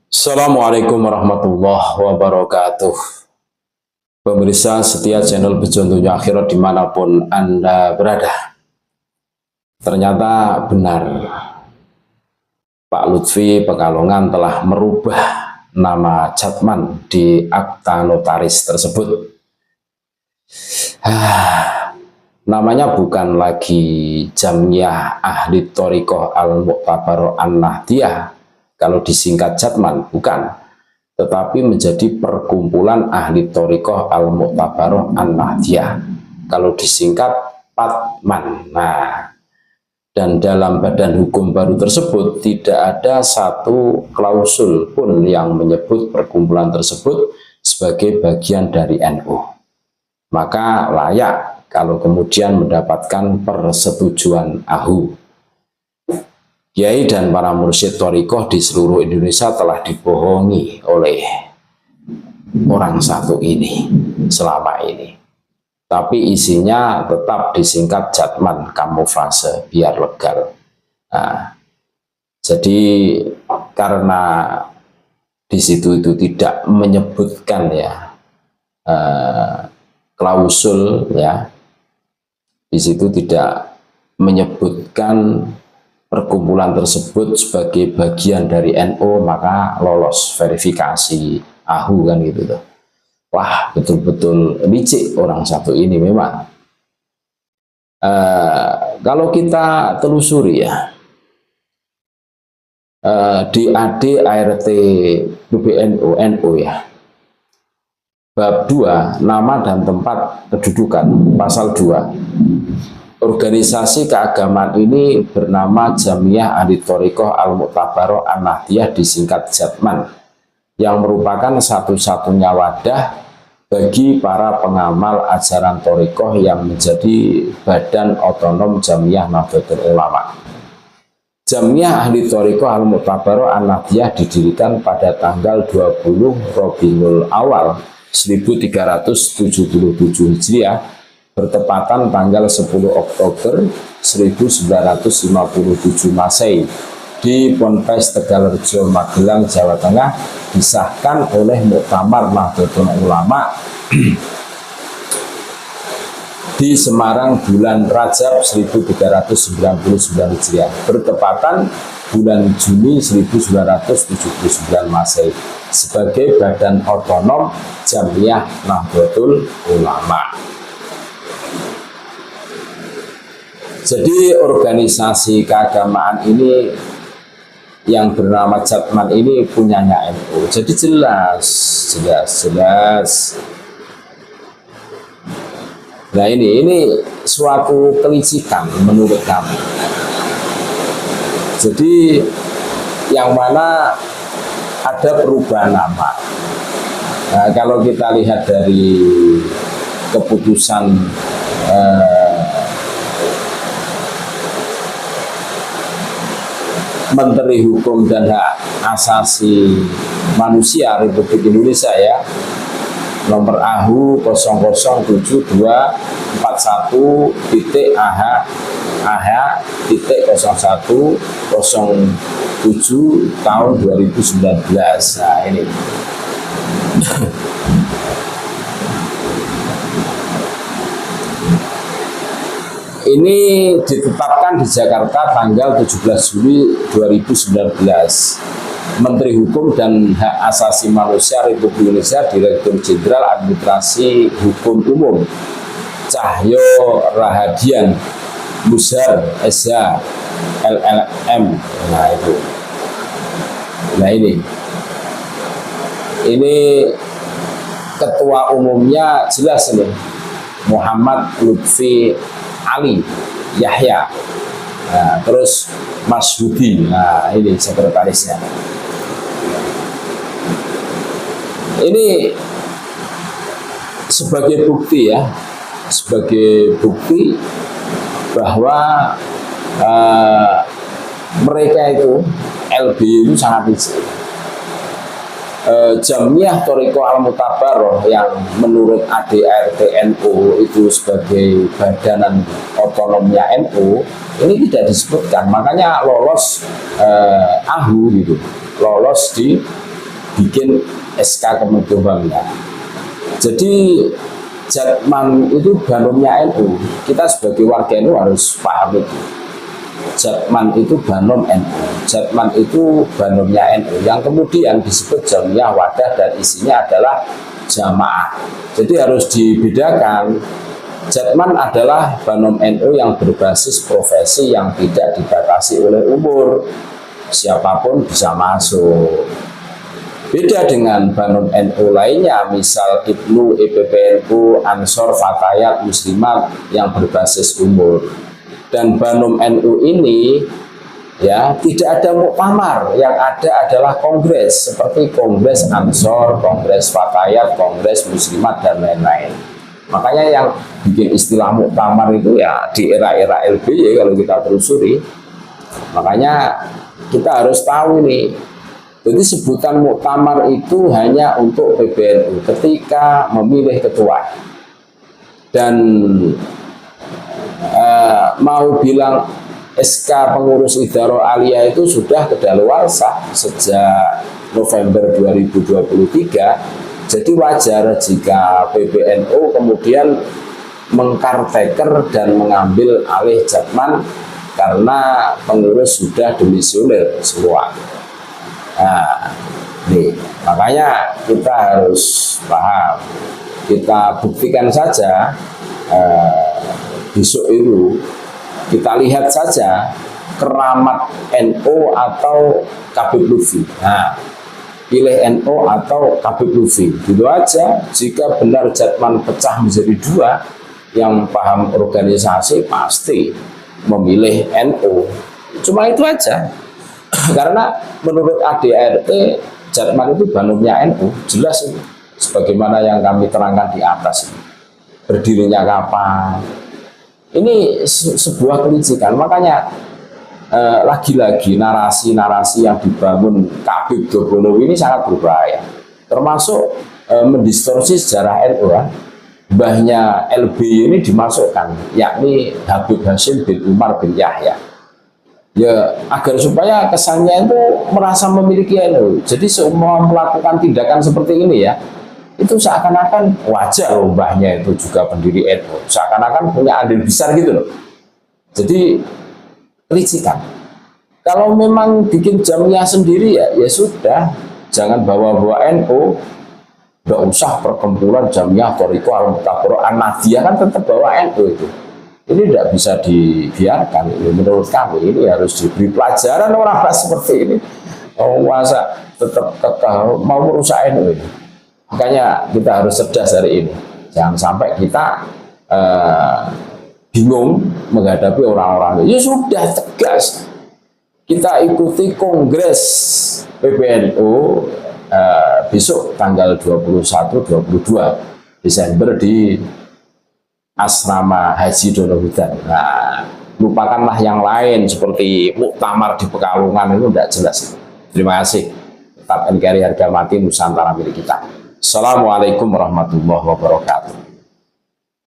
Assalamualaikum warahmatullahi wabarakatuh. Pemirsa setia channel Bejontonya Akhirat dimanapun Anda berada. Ternyata benar, Pak Lutfi Pekalongan telah merubah nama Jatman di akta notaris tersebut. Namanya bukan lagi Jamiyah Ahli Thoriqoh Al-Mu'tabaroh An-Nahdiyah, kalau disingkat Jatman, bukan, tetapi menjadi perkumpulan ahli Thoriqoh Al-Mu'tabaroh An-Nahdiyah, kalau disingkat PATMAN. Nah, dan dalam badan hukum baru tersebut tidak ada satu klausul pun yang menyebut perkumpulan tersebut sebagai bagian dari NU. Maka layak kalau kemudian mendapatkan persetujuan AHU. Kiai dan para mursyid thoriqoh di seluruh Indonesia telah dibohongi oleh orang satu ini selama ini. Tapi isinya tetap disingkat Jatman, kamuflase biar legal. Nah, jadi karena di situ itu tidak menyebutkan klausul di situ tidak menyebutkan perkumpulan tersebut sebagai bagian dari NU, maka lolos verifikasi AHU kan gitu tuh. Wah, betul-betul licik orang satu ini memang. Kalau kita telusuri di AD ART PBNU NU bab 2 nama dan tempat kedudukan pasal 2. Organisasi keagamaan ini bernama Jamiyah Ahli Thoriqoh Al-Mu'tabaroh An-Nahdiyah, disingkat Jatman, yang merupakan satu-satunya wadah bagi para pengamal ajaran Thoriqoh yang menjadi badan otonom Jamiyah Nahdlatul Ulama. Jamiyah Ahli Thoriqoh Al-Mu'tabaroh An-Nahdiyah didirikan pada tanggal 20 Rabiul Awal 1377 Hijriah, bertepatan tanggal 10 Oktober 1957 Masehi di Ponpes Tegalrejo, Magelang, Jawa Tengah, disahkan oleh Muktamar Nahdlatul Ulama di Semarang bulan Rajab 1399 Hijriah, bertepatan bulan Juni 1979 Masehi sebagai badan otonom Jamiyah Nahdlatul Ulama. Jadi organisasi keagamaan ini yang bernama Jatman ini punyanya NU. Jadi jelas. Nah ini suatu kelicikan menurut kami. Jadi yang mana ada perubahan nama. Nah, kalau kita lihat dari keputusan Menteri Hukum dan Hak Asasi Manusia Republik Indonesia nomor AHU 0001-AH-01-07 tahun 2019. Nah ini ini ditetapkan di Jakarta tanggal 17 Juli 2019. Menteri Hukum dan Hak Asasi Manusia Republik Indonesia, Direktur Jenderal Administrasi Hukum Umum Cahyo Rahadian Muzhar SH LLM. Nah itu. Nah ini ketua umumnya jelas ini, Muhammad Lutfi Ali Yahya. Nah, terus Mas Hudi, nah ini sekretarisnya. Ini sebagai bukti bahwa mereka itu LB itu sangat licik. Jamiyah Thoriqoh Al-Mu'tabaroh yang menurut ADART NU itu sebagai badanan otonomnya NU ini tidak disebutkan, makanya lolos AHU gitu. lolos dibikin SK Kementerian Bangunan. Jadi Jatman itu banomnya NU. Kita sebagai warga NU harus paham itu. Jatman itu banom NU. Jatman itu banomnya NU yang kemudian disebut Jamiyah Wadah dan isinya adalah jamaah. Jadi harus dibedakan. Jatman adalah banom NU yang berbasis profesi yang tidak dibatasi oleh umur. Siapapun bisa masuk. Beda dengan banom NU lainnya, misal IPNU, IPPNU, Ansor, Fatayat, Muslimat yang berbasis umur. Dan banom NU ini ya tidak ada muktamar, yang ada adalah kongres seperti kongres Ansor, kongres Fatayat, kongres Muslimat dan lain-lain. Makanya yang bikin istilah muktamar itu ya di era-era LBY kalau kita telusuri. Makanya kita harus tahu nih. Jadi sebutan muktamar itu hanya untuk PBNU ketika memilih ketua. Dan mau bilang SK pengurus Idaroh Aliyah itu sudah kedaluarsa sejak November 2023. Jadi wajar jika PBNU kemudian mengkarteker dan mengambil alih Jatman karena pengurus sudah demisioner semua. Nah, nih, makanya kita harus paham. Kita buktikan saja besok itu kita lihat saja keramat NU atau Habib Lutfi. Nah, pilih NU atau Habib Lutfi. Gitu aja. Jika benar Jatman pecah menjadi dua, yang paham organisasi pasti memilih NU. Cuma itu aja. Karena menurut ADART Jatman itu banomnya NU, jelas itu. Sebagaimana yang kami terangkan di atas. Berdirinya kapan? Ini sebuah kelicikan. Makanya lagi-lagi narasi-narasi yang dibangun Habib Dobrono ini sangat berbahaya. Termasuk mendistorsi sejarah NU. Mbahnya LBY ini dimasukkan, yakni Habib Hashim bin Umar bin Yahya. Ya agar supaya kesannya itu merasa memiliki NU. Jadi semua melakukan tindakan seperti ini ya, itu seakan-akan wajar loh mbahnya itu juga pendiri NU, seakan-akan punya andil besar gitu loh. Jadi kelicikan. Kalau memang bikin jamnya sendiri ya sudah, jangan bawa-bawa NU. Nggak usah perkumpulan Jamiyah Thariqah Al-Mutabaroh An-Nahdiyah kan tetap bawa NU itu. Ini tidak bisa dibiarkan. Ini menurut kami ini harus diberi pelajaran orang seperti ini. Oh, masa tetap mau merusak NU ini. Makanya kita harus cerdas hari ini. Jangan sampai kita bingung menghadapi orang-orang. Ya sudah tegas. Kita ikuti kongres PBNU besok tanggal 21-22 Desember di Asrama Haji Donohudan. Nah, lupakanlah yang lain seperti muktamar di Pekalongan, itu tidak jelas. Terima kasih. Tetap NKRI harga mati Nusantara milik kita. Assalamualaikum warahmatullahi wabarakatuh.